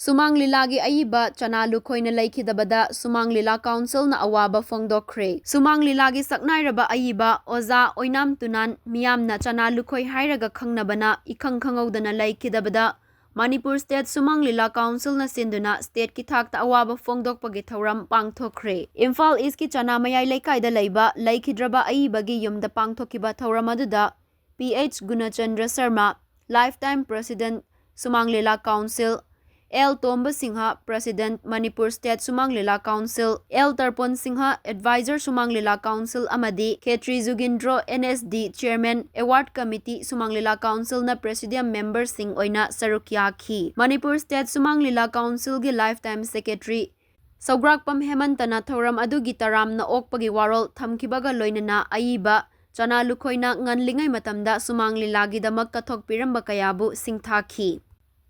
Shumang Leela gi Ayiba Chana Lukhoi na Leikhidabada Shumang Leela Council na Awaba Phongdokhre. Shumang Leela gi saknairaba Ayiba Oza Oinam Tunan Miyamna Chana Lukhoi hairaga khangnabana ikhang khangawdana Leikhidabada Manipur State Shumang Leela Council na sinduna state ki thakta Awaba Phongdokpagi thauram pangthokre. Imphal East ki Chana mayai leikaida leiba Leikhidabada Ayiba gi yumda pangthokiba thauram aduda PH Gunachandra Sharma Lifetime President Shumang Leela Council, L. Tomba Singha, President Manipur State Shumang Leela Council, L. Tarpon Singha, Advisor Shumang Leela Council Amadi, Khetri Zugindro NSD Chairman, Award Committee Shumang Leela Council na Presidium Member Sing Oina Sarukyaki. Manipur State Shumang Leela Council gi Lifetime Secretary Saugrakpam Hemantana Thauram adugi taram na okpagi warol thamkibaga loinana Ayiba Chana Lukhoi na nganlingay matamda Shumang Leela gi damak kathokpiramba kayabu singthaki.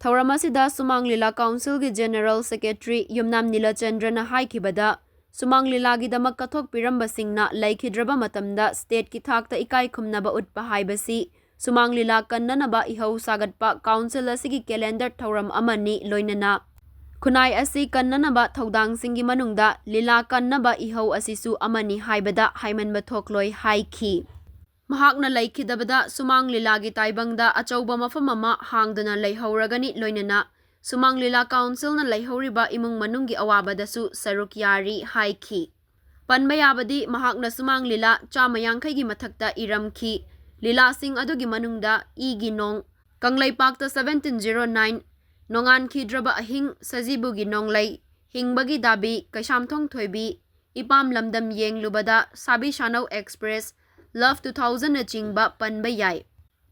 Thauramasida Shumang Leela Council gi General Secretary Yumnam Nilachandra na haikibada Shumang Leela gi damak kathokpiramba singna Leikhidabada matamda state ki thakta ikai khumnaba utpa haibasi Shumang Leela kannanaba ihau sagatpa council asigi calendar thauram amani loinana Khunai asi kannanaba thaudang singi manungda Leela kannaba ihau asisu amani haibada haimanba thokloi haiki. Mahakna Leikhidabada Shumang Leela gi taibangda achauba mafam ama hangduna leihauragani loinana Shumang Leela Council na leihauriba imung manunggi awabadasu saruk yari haiki. Panbayabadi mahakna Shumang Leela chamayangkai gi mathakta iramki Leela sing adugi manungda igi nong Kanglaipakta 1709 nongan khidraba ahing sajibugi nonglai hingbagi dabi Kaisamthong thoibi ipam lamdam yenglubada Sabi Shanau Express Love 2000 na chingba panbayay.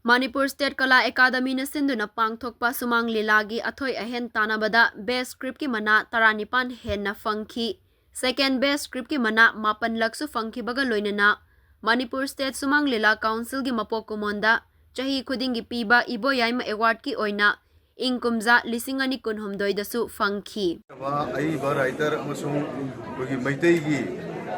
Manipur State Kala Academy na sinduna pangthokpa Shumang Leela gi athoi ahen tanabada best script ki mana taranipan hen na fangki. Second best script ki mana 8 laksu fangki baga loinana Manipur State Shumang Leela Council gi mapokumonda chahi khudingi piba iboyai ma award ki oina ingkumza 2019 dasu fangki. Ayiba writer amasung kogi maitai gi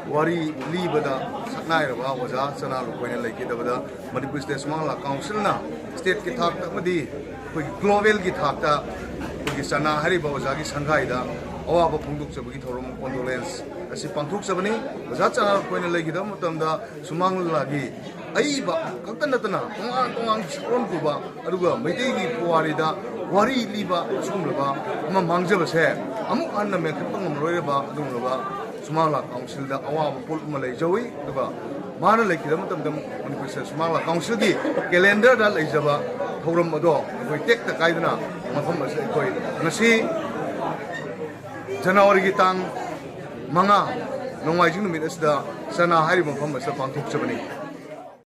wari libada saknairaba oza Chana Lukhoi na Leikhidabada Manipur State Shumang Leela Council na state ki thakta amadi kogi global ki thakta kogi Chana hariba oza gi sanghaida Awaba Phongdokhre thorum condolence asi pangthokchabani oza Chana Lukhoi na Leikhidabada matamda Shumang Leela gi Ayiba kaktanatana tongang sikron kuba aduga maitai gi puwarida wari liba sumlaba ama mangjabase amuk anna me khapang amroiraba adumlaba Shumang Leela Council da Awaba pol malai jawi duba mana Leikhidabada matamdam Manipur State Shumang Leela Council gi calendar da leijaba thoram ado koi tek ta kaiduna mafam ase koi ngasi January gi tang manga nongai jing numit asda Chana hari mafam ase pangthokchabani